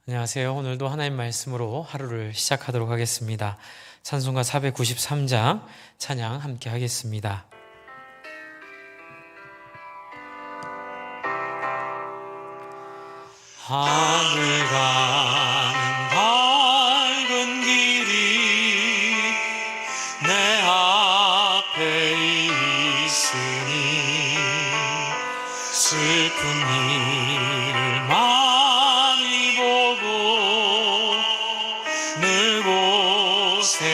안녕하세요. 오늘도 하나님 말씀으로 하루를 시작하도록 하겠습니다. 찬송가 493장 찬양 함께 하겠습니다. 하늘 가는 밝은 길이 내 앞에 있으니 슬픈 일을 많이 보고 늘 고생하여도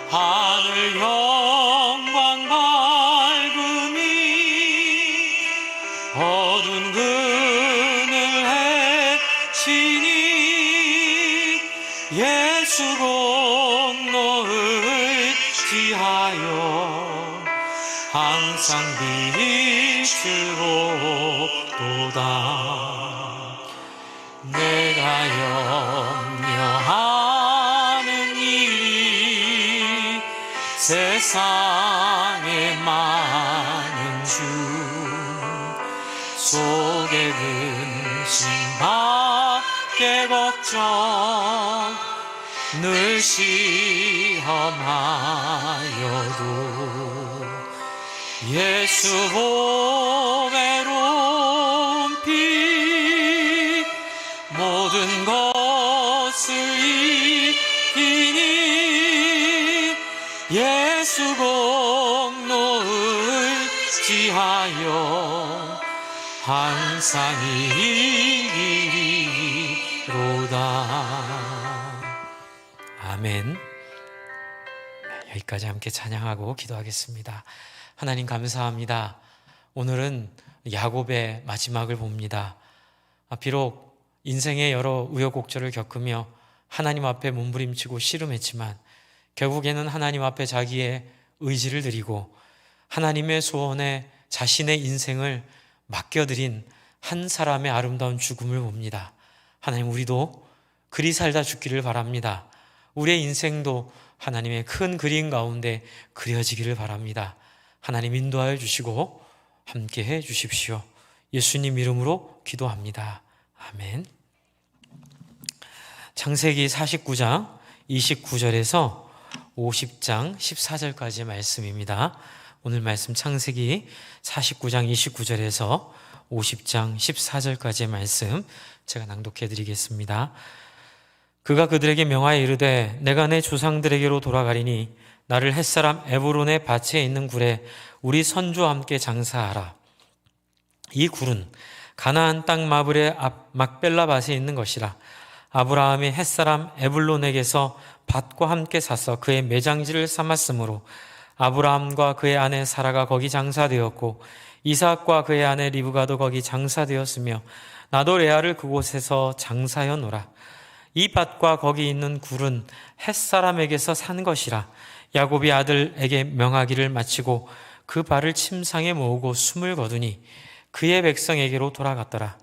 하늘 영광 밝음이 어두운 그늘 헤치니 예수 공로를 지하여 항상 빛으로도다. 내가 염려하는 일이 세상에 많은 주 속에 근심 밖에 걱정 늘 시험하여도 예수 보배로운 피 모든 것을 이기니 예수 공로를 지하여 항상 이기리로다. 아멘. 여기까지 함께 찬양하고 기도하겠습니다. 하나님 감사합니다. 오늘은 야곱의 마지막을 봅니다. 비록 인생의 여러 우여곡절을 겪으며 하나님 앞에 몸부림치고 씨름했지만 결국에는 하나님 앞에 자기의 의지를 드리고 하나님의 소원에 자신의 인생을 맡겨드린 한 사람의 아름다운 죽음을 봅니다. 하나님, 우리도 그리 살다 죽기를 바랍니다. 우리의 인생도 하나님의 큰 그림 가운데 그려지기를 바랍니다. 하나님 인도하여 주시고 함께 해 주십시오. 예수님 이름으로 기도합니다. 아멘. 창세기 49장 29절에서 50장 14절까지의 말씀입니다. 오늘 말씀 창세기 49장 29절에서 50장 14절까지의 말씀 제가 낭독해 드리겠습니다. 그가 그들에게 명하여 이르되 내가 내 조상들에게로 돌아가리니 나를 햇사람 에브론의 밭에 있는 굴에 우리 선조와 함께 장사하라. 이 굴은 가나안 땅 마블의 앞 막벨라 밭에 있는 것이라. 아브라함이 햇사람 에블론에게서 밭과 함께 사서 그의 매장지를 삼았으므로 아브라함과 그의 아내 사라가 거기 장사되었고 이삭과 그의 아내 리브가도 거기 장사되었으며 나도 레아를 그곳에서 장사하였노라. 이 밭과 거기 있는 굴은 햇사람에게서 산 것이라. 야곱이 아들에게 명하기를 마치고 그 발을 침상에 모으고 숨을 거두니 그의 백성에게로 돌아갔더라.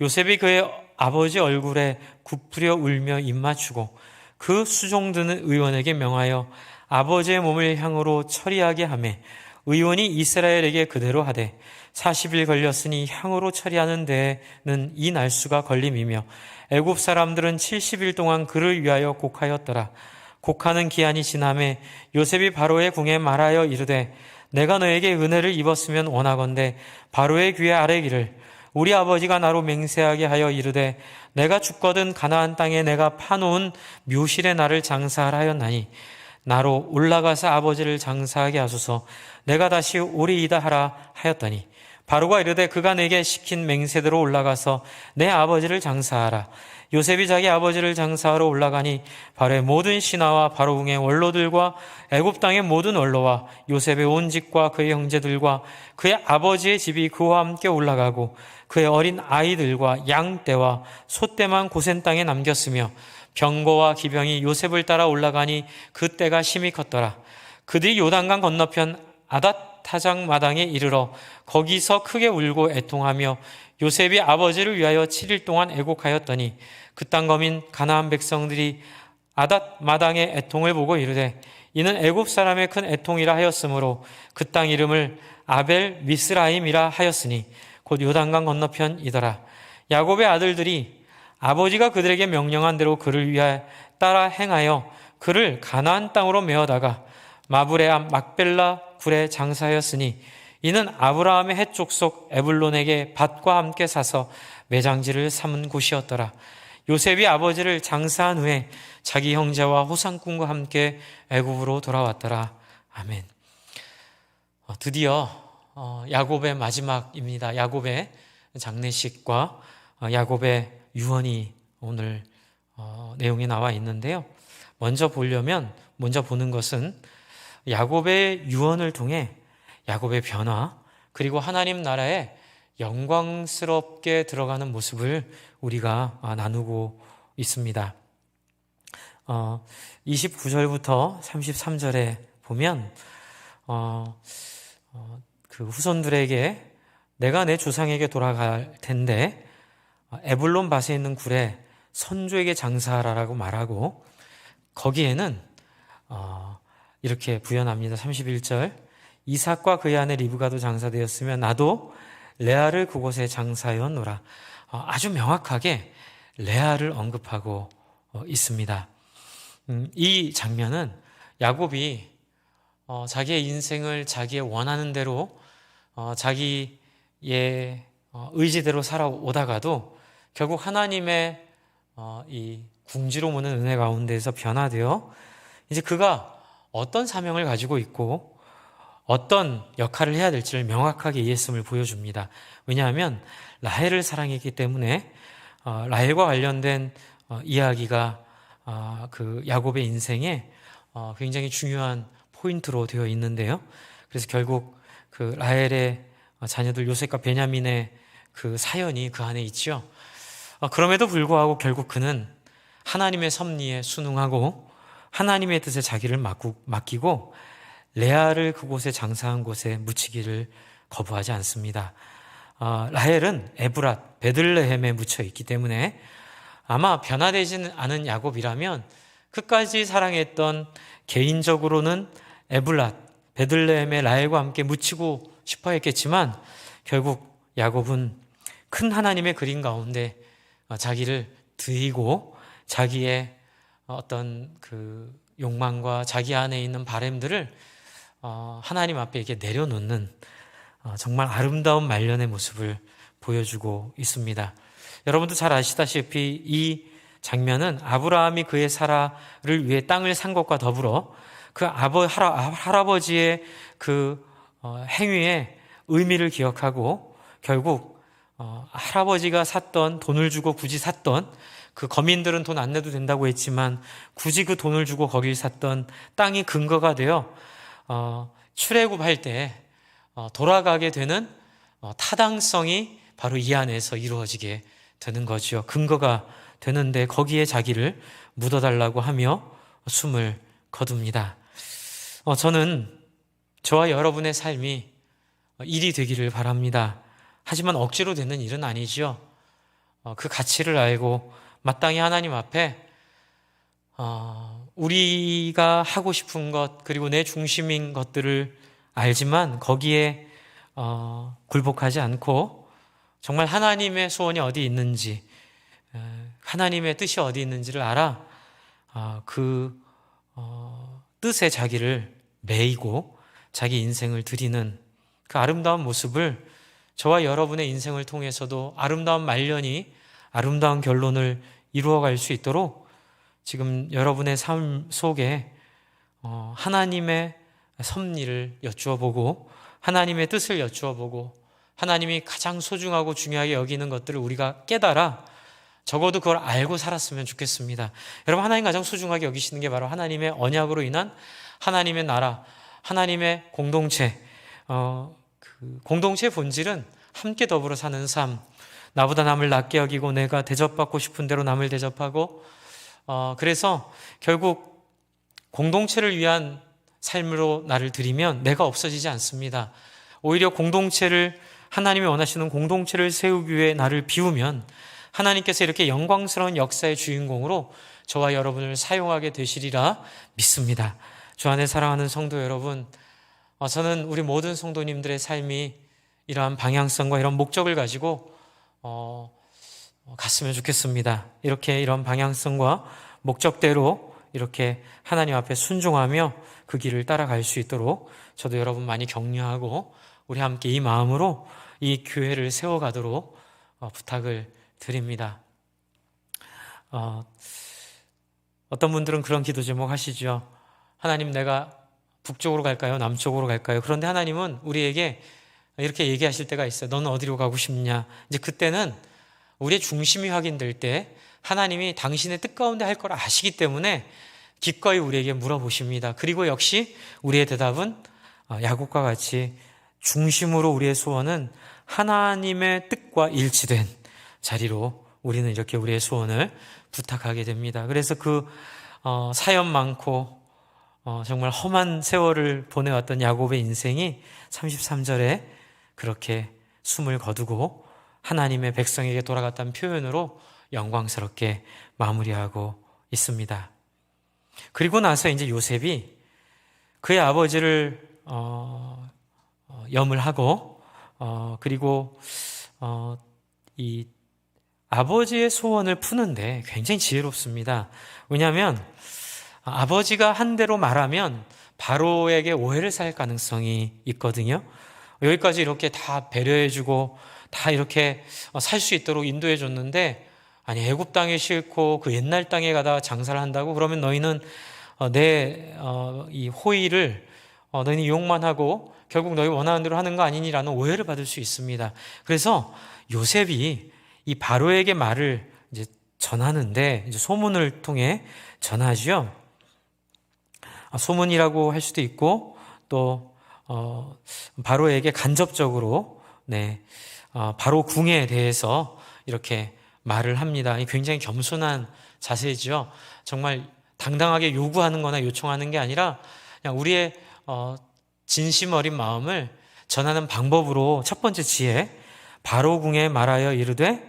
요셉이 그의 아버지 얼굴에 굽부려 울며 입맞추고 그 수종드는 의원에게 명하여 아버지의 몸을 향으로 처리하게 하매 의원이 이스라엘에게 그대로 하되 40일 걸렸으니 향으로 처리하는 데에는 이 날수가 걸림이며 애굽 사람들은 70일 동안 그를 위하여 곡하였더라. 곡하는 기한이 지나매 요셉이 바로의 궁에 말하여 이르되 내가 너에게 은혜를 입었으면 원하건대 바로의 귀에 아뢰기를 우리 아버지가 나로 맹세하게 하여 이르되 내가 죽거든 가나안 땅에 내가 파놓은 묘실에 나를 장사하라 하였나니 나로 올라가서 아버지를 장사하게 하소서. 내가 다시 오리이다 하라 하였더니 바로가 이르되 그가 내게 시킨 맹세대로 올라가서 내 아버지를 장사하라. 요셉이 자기 아버지를 장사하러 올라가니 바로의 모든 신하와 바로궁의 원로들과 애굽 땅의 모든 원로와 요셉의 온 집과 그의 형제들과 그의 아버지의 집이 그와 함께 올라가고 그의 어린 아이들과 양떼와 소떼만 고센 땅에 남겼으며 병거와 기병이 요셉을 따라 올라가니 그 때가 심히 컸더라. 그들이 요단강 건너편 아닷 타작 마당에 이르러 거기서 크게 울고 애통하며 요셉이 아버지를 위하여 7일 동안 애곡하였더니 그 땅 거민 가나안 백성들이 아닷 마당의 애통을 보고 이르되 이는 애굽 사람의 큰 애통이라 하였으므로 그 땅 이름을 아벨 미스라임이라 하였으니 곧 요단강 건너편이더라. 야곱의 아들들이 아버지가 그들에게 명령한 대로 그를 위하여 따라 행하여 그를 가나안 땅으로 메어다가 마브레 앞 막벨라 굴에 장사하였으니 이는 아브라함의 헷족속 에불론에게 밭과 함께 사서 매장지를 삼은 곳이었더라. 요셉이 아버지를 장사한 후에 자기 형제와 호상꾼과 함께 애굽으로 돌아왔더라. 아멘. 드디어 야곱의 마지막입니다. 야곱의 장례식과 야곱의 유언이 오늘 내용이 나와 있는데요. 먼저 보는 것은 야곱의 유언을 통해 야곱의 변화, 그리고 하나님 나라에 영광스럽게 들어가는 모습을 우리가 나누고 있습니다. 29절부터 33절에 보면 그 후손들에게 내가 내 조상에게 돌아갈 텐데 에불론 밭에 있는 굴에 선조에게 장사하라라고 말하고, 거기에는 이렇게 부연합니다. 31절, 이삭과 그의 아내 리브가도 장사되었으며 나도 레아를 그곳에 장사하였노라. 아주 명확하게 레아를 언급하고 있습니다. 이 장면은 야곱이 자기의 인생을 자기의 원하는 대로 자기의 의지대로 살아오다가도 결국 하나님의 이 궁지로 보는 은혜 가운데에서 변화되어 이제 그가 어떤 사명을 가지고 있고 어떤 역할을 해야 될지를 명확하게 이해했음을 보여줍니다. 왜냐하면 라헬을 사랑했기 때문에 라헬과 관련된 이야기가 그 야곱의 인생에 굉장히 중요한 포인트로 되어 있는데요. 그래서 결국 그 라헬의 자녀들 요셉과 베냐민의 그 사연이 그 안에 있죠. 그럼에도 불구하고 결국 그는 하나님의 섭리에 순응하고 하나님의 뜻에 자기를 맡기고 레아를 그곳에 장사한 곳에 묻히기를 거부하지 않습니다. 라헬은 에브랏, 베들레헴에 묻혀 있기 때문에 아마 변화되지는 않은 야곱이라면 끝까지 사랑했던, 개인적으로는 에불랏, 베들레헴의 라헬과 함께 묻히고 싶어 했겠지만 결국 야곱은 큰 하나님의 그림 가운데 자기를 드리고 자기의 어떤 그 욕망과 자기 안에 있는 바램들을 하나님 앞에 이렇게 내려놓는 정말 아름다운 말년의 모습을 보여주고 있습니다. 여러분도 잘 아시다시피 이 장면은 아브라함이 그의 사라를 위해 땅을 산 것과 더불어 그 할아버지의 그 행위의 의미를 기억하고 결국 할아버지가 돈을 주고 굳이 샀던, 그 거민들은 돈 안 내도 된다고 했지만 굳이 그 돈을 주고 거길 샀던 땅이 근거가 되어 출애굽할 때 돌아가게 되는 타당성이 바로 이 안에서 이루어지게 되는 거죠. 근거가 되는데 거기에 자기를 묻어달라고 하며 숨을 거둡니다. 저는 저와 여러분의 삶이 일이 되기를 바랍니다. 하지만 억지로 되는 일은 아니죠. 그 가치를 알고 마땅히 하나님 앞에 우리가 하고 싶은 것, 그리고 내 중심인 것들을 알지만 거기에 굴복하지 않고 정말 하나님의 소원이 어디 있는지, 하나님의 뜻이 어디 있는지를 알아 그 뜻에 자기를 매이고 자기 인생을 드리는 그 아름다운 모습을 저와 여러분의 인생을 통해서도 아름다운 말년이 아름다운 결론을 이루어갈 수 있도록 지금 여러분의 삶 속에 하나님의 섭리를 여쭈어보고 하나님의 뜻을 여쭈어보고 하나님이 가장 소중하고 중요하게 여기는 것들을 우리가 깨달아 적어도 그걸 알고 살았으면 좋겠습니다. 여러분, 하나님 가장 소중하게 여기시는 게 바로 하나님의 언약으로 인한 하나님의 나라, 하나님의 공동체. 그 공동체의 본질은 함께 더불어 사는 삶, 나보다 남을 낮게 여기고 내가 대접받고 싶은 대로 남을 대접하고, 그래서 결국 공동체를 위한 삶으로 나를 드리면 내가 없어지지 않습니다. 오히려 하나님이 원하시는 공동체를 세우기 위해 나를 비우면 하나님께서 이렇게 영광스러운 역사의 주인공으로 저와 여러분을 사용하게 되시리라 믿습니다. 주 안에 사랑하는 성도 여러분, 저는 우리 모든 성도님들의 삶이 이러한 방향성과 이런 목적을 가지고 갔으면 좋겠습니다. 이렇게 이런 방향성과 목적대로 이렇게 하나님 앞에 순종하며 그 길을 따라갈 수 있도록 저도 여러분 많이 격려하고 우리 함께 이 마음으로 이 교회를 세워가도록 부탁을 드립니다. 어떤 분들은 그런 기도 제목 하시죠. 하나님, 내가 북쪽으로 갈까요? 남쪽으로 갈까요? 그런데 하나님은 우리에게 이렇게 얘기하실 때가 있어요. 너는 어디로 가고 싶냐? 이제 그때는 우리의 중심이 확인될 때 하나님이 당신의 뜻 가운데 할 걸 아시기 때문에 기꺼이 우리에게 물어보십니다. 그리고 역시 우리의 대답은 야곱과 같이 중심으로 우리의 소원은 하나님의 뜻과 일치된 자리로 우리는 이렇게 우리의 소원을 부탁하게 됩니다. 그래서 그 사연 많고 정말 험한 세월을 보내왔던 야곱의 인생이 33절에 그렇게 숨을 거두고 하나님의 백성에게 돌아갔다는 표현으로 영광스럽게 마무리하고 있습니다. 그리고 나서 이제 요셉이 그의 아버지를 염을 하고 그리고 이 아버지의 소원을 푸는데 굉장히 지혜롭습니다. 왜냐하면 아버지가 한 대로 말하면 바로에게 오해를 살 가능성이 있거든요. 여기까지 이렇게 다 배려해주고 다 이렇게 살 수 있도록 인도해줬는데, 아니 애굽 땅이 싫고 그 옛날 땅에 가다가 장사를 한다고 그러면 너희는 내 이 호의를 너희는 이용만 하고 결국 너희 원하는 대로 하는 거 아니니라는 오해를 받을 수 있습니다. 그래서 요셉이 이 바로에게 말을 이제 전하는데 이제 소문을 통해 전하지요. 소문이라고 할 수도 있고 또 바로에게 간접적으로 바로 궁에 대해서 이렇게 말을 합니다. 굉장히 겸손한 자세죠. 정말 당당하게 요구하는 거나 요청하는 게 아니라 그냥 우리의 진심 어린 마음을 전하는 방법으로 첫 번째 지혜, 바로 궁에 말하여 이르되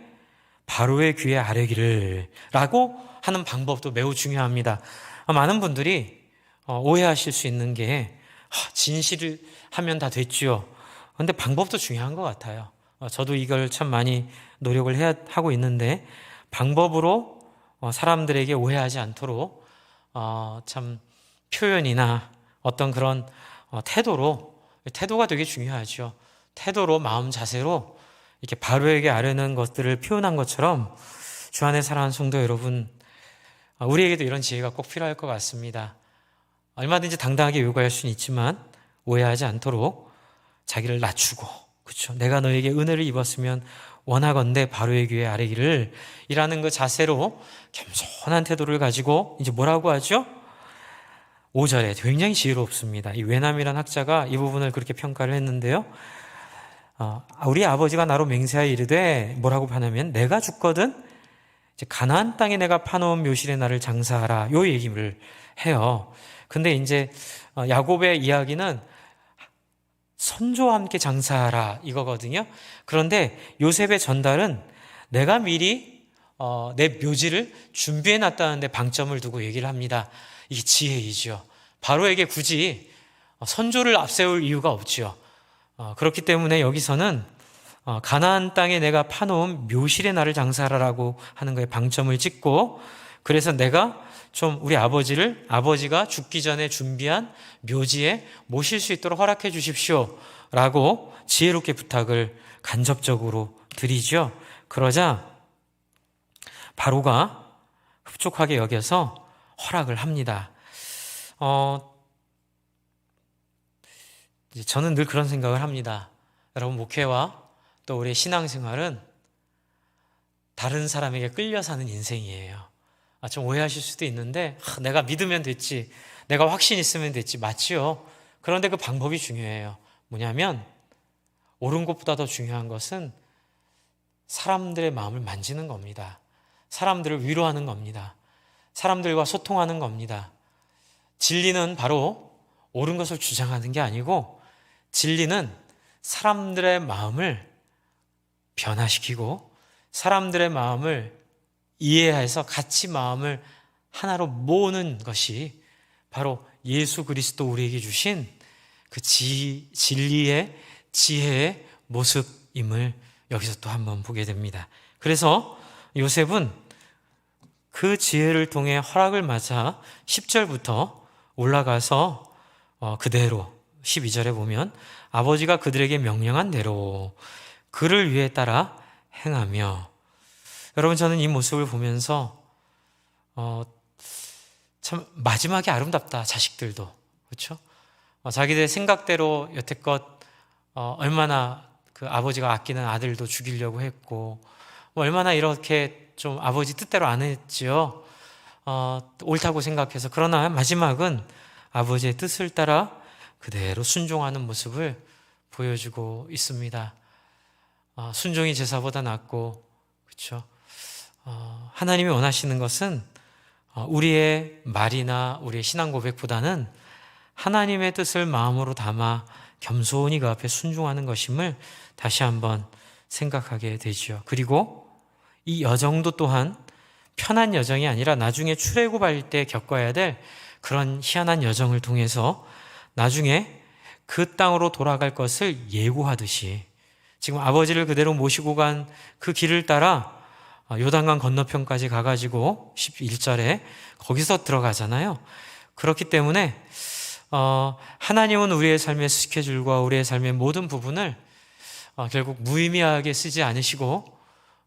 바로의 귀에 아뢰기를 라고 하는 방법도 매우 중요합니다. 많은 분들이 오해하실 수 있는 게 진실을 하면 다 됐지요. 그런데 방법도 중요한 것 같아요. 저도 이걸 참 많이 노력을 하고 있는데 방법으로 사람들에게 오해하지 않도록 참 표현이나 어떤 그런 태도가 되게 중요하죠. 태도로 마음 자세로 이렇게 바로에게 아뢰는 것들을 표현한 것처럼 주 안에 사랑하는 성도 여러분, 우리에게도 이런 지혜가 꼭 필요할 것 같습니다. 얼마든지 당당하게 요구할 수는 있지만 오해하지 않도록 자기를 낮추고, 그렇죠? 내가 너에게 은혜를 입었으면 원하건대 바로의 귀에 아뢰기를 이라는 그 자세로 겸손한 태도를 가지고 이제 뭐라고 하죠? 5절에 굉장히 지혜롭습니다. 이 외남이라는 학자가 이 부분을 그렇게 평가를 했는데요. 우리 아버지가 나로 맹세하여 이르되 뭐라고 하냐면 내가 죽거든 이제 가나안 땅에 내가 파놓은 묘실에 나를 장사하라, 요 얘기를 해요. 근데 이제 야곱의 이야기는 선조와 함께 장사하라 이거거든요. 그런데 요셉의 전달은 내가 미리 내 묘지를 준비해 놨다는데 방점을 두고 얘기를 합니다. 이게 지혜이죠. 바로에게 굳이 선조를 앞세울 이유가 없죠. 그렇기 때문에 여기서는 가나안 땅에 내가 파놓은 묘실에 나를 장사하라라고 하는 거에 방점을 찍고, 그래서 내가 좀 우리 아버지가 죽기 전에 준비한 묘지에 모실 수 있도록 허락해 주십시오 라고 지혜롭게 부탁을 간접적으로 드리죠. 그러자 바로가 흡족하게 여겨서 허락을 합니다. 저는 늘 그런 생각을 합니다. 여러분, 목회와 또 우리의 신앙생활은 다른 사람에게 끌려 사는 인생이에요. 좀 오해하실 수도 있는데 내가 믿으면 됐지, 내가 확신 있으면 됐지, 맞지요. 그런데 그 방법이 중요해요. 뭐냐면 옳은 것보다 더 중요한 것은 사람들의 마음을 만지는 겁니다. 사람들을 위로하는 겁니다. 사람들과 소통하는 겁니다. 진리는 바로 옳은 것을 주장하는 게 아니고 진리는 사람들의 마음을 변화시키고 사람들의 마음을 이해해서 같이 마음을 하나로 모으는 것이 바로 예수 그리스도 우리에게 주신 그 진리의 지혜의 모습임을 여기서 또 한번 보게 됩니다. 그래서 요셉은 그 지혜를 통해 허락을 맞아 10절부터 올라가서 그대로 12절에 보면 아버지가 그들에게 명령한 대로 그를 위해 따라 행하며, 여러분 저는 이 모습을 보면서 참 마지막이 아름답다. 자식들도 그렇죠? 자기들 생각대로 여태껏 얼마나 그 아버지가 아끼는 아들도 죽이려고 했고 얼마나 이렇게 좀 아버지 뜻대로 안 했지요. 옳다고 생각해서. 그러나 마지막은 아버지의 뜻을 따라 그대로 순종하는 모습을 보여주고 있습니다. 순종이 제사보다 낫고, 그렇죠? 하나님이 원하시는 것은 우리의 말이나 우리의 신앙 고백보다는 하나님의 뜻을 마음으로 담아 겸손히 그 앞에 순종하는 것임을 다시 한번 생각하게 되지요. 그리고 이 여정도 또한 편한 여정이 아니라 나중에 출애굽할 때 겪어야 될 그런 희한한 여정을 통해서 나중에 그 땅으로 돌아갈 것을 예고하듯이, 지금 아버지를 그대로 모시고 간 그 길을 따라 요단강 건너편까지 가가지고 11절에 거기서 들어가잖아요. 그렇기 때문에 하나님은 우리의 삶의 스케줄과 우리의 삶의 모든 부분을 결국 무의미하게 쓰지 않으시고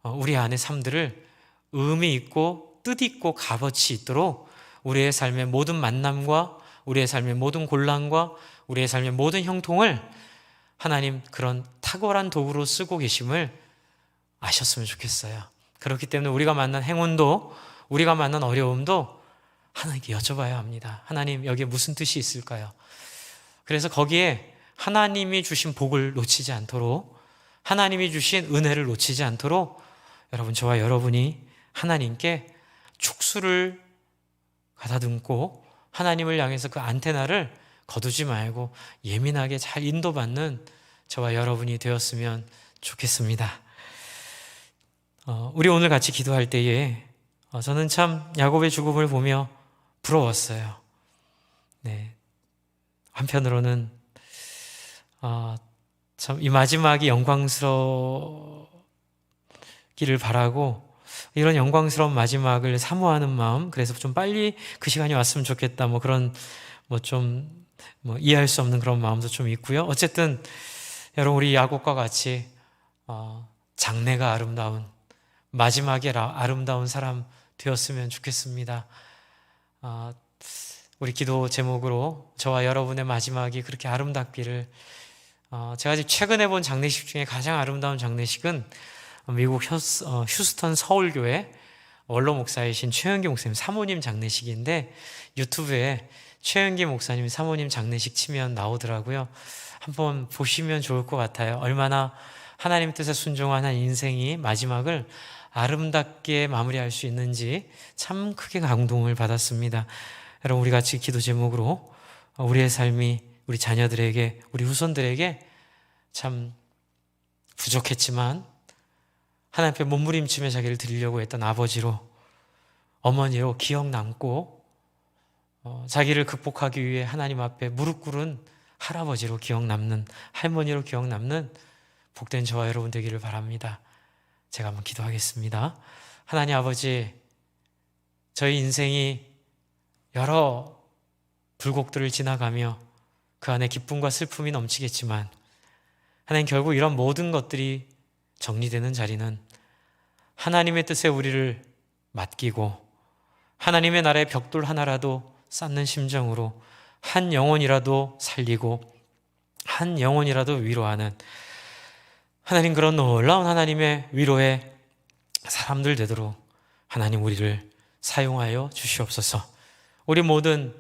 우리 안의 삶들을 의미 있고 뜻 있고 값어치 있도록 우리의 삶의 모든 만남과 우리의 삶의 모든 곤란과 우리의 삶의 모든 형통을 하나님 그런 탁월한 도구로 쓰고 계심을 아셨으면 좋겠어요. 그렇기 때문에 우리가 만난 행운도 우리가 만난 어려움도 하나님께 여쭤봐야 합니다. 하나님 여기에 무슨 뜻이 있을까요? 그래서 거기에 하나님이 주신 복을 놓치지 않도록, 하나님이 주신 은혜를 놓치지 않도록 여러분, 저와 여러분이 하나님께 촉수를 가다듬고 하나님을 향해서 그 안테나를 거두지 말고 예민하게 잘 인도받는 저와 여러분이 되었으면 좋겠습니다. 우리 오늘 같이 기도할 때에 저는 참 야곱의 죽음을 보며 부러웠어요. 네. 한편으로는 참 이 마지막이 영광스러기를 바라고 이런 영광스러운 마지막을 사모하는 마음, 그래서 좀 빨리 그 시간이 왔으면 좋겠다. 그런 이해할 수 없는 그런 마음도 좀 있고요. 어쨌든 여러분, 우리 야곱과 같이 장래가 아름다운, 마지막에 아름다운 사람 되었으면 좋겠습니다. 우리 기도 제목으로 저와 여러분의 마지막이 그렇게 아름답기를, 제가 최근에 본 장례식 중에 가장 아름다운 장례식은 미국 휴스턴 서울교회 원로 목사이신 최은기 목사님 사모님 장례식인데, 유튜브에 최은기 목사님 사모님 장례식 치면 나오더라고요. 한번 보시면 좋을 것 같아요. 얼마나 하나님 뜻에 순종한 한 인생이 마지막을 아름답게 마무리할 수 있는지 참 크게 감동을 받았습니다. 여러분, 우리 같이 기도 제목으로 우리의 삶이 우리 자녀들에게, 우리 후손들에게 참 부족했지만 하나님 앞에 몸부림치며 자기를 드리려고 했던 아버지로, 어머니로 기억 남고 자기를 극복하기 위해 하나님 앞에 무릎 꿇은 할아버지로 기억 남는, 할머니로 기억 남는 복된 저와 여러분 되기를 바랍니다. 제가 한번 기도하겠습니다. 하나님 아버지, 저희 인생이 여러 불곡들을 지나가며 그 안에 기쁨과 슬픔이 넘치겠지만 하나님, 결국 이런 모든 것들이 정리되는 자리는 하나님의 뜻에 우리를 맡기고 하나님의 나라의 벽돌 하나라도 쌓는 심정으로 한 영혼이라도 살리고 한 영혼이라도 위로하는 하나님, 그런 놀라운 하나님의 위로의 사람들 되도록 하나님 우리를 사용하여 주시옵소서. 우리 모든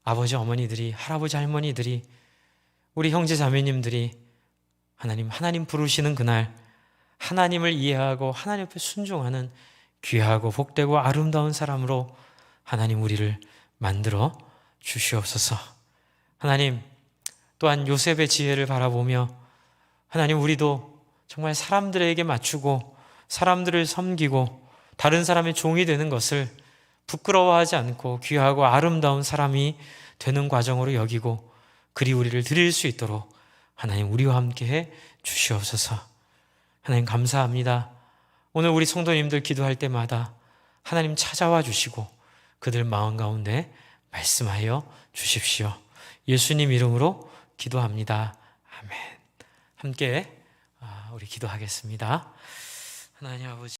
아버지 어머니들이, 할아버지 할머니들이, 우리 형제 자매님들이 하나님 부르시는 그날 하나님을 이해하고 하나님 앞에 순종하는 귀하고 복되고 아름다운 사람으로 하나님 우리를 만들어 주시옵소서. 하나님, 또한 요셉의 지혜를 바라보며 하나님, 우리도 정말 사람들에게 맞추고 사람들을 섬기고 다른 사람의 종이 되는 것을 부끄러워하지 않고 귀하고 아름다운 사람이 되는 과정으로 여기고 그리 우리를 드릴 수 있도록 하나님 우리와 함께해 주시옵소서. 하나님 감사합니다. 오늘 우리 성도님들 기도할 때마다 하나님 찾아와 주시고 그들 마음 가운데 말씀하여 주십시오. 예수님 이름으로 기도합니다. 아멘. 함께 우리 기도하겠습니다. 하나님 아버지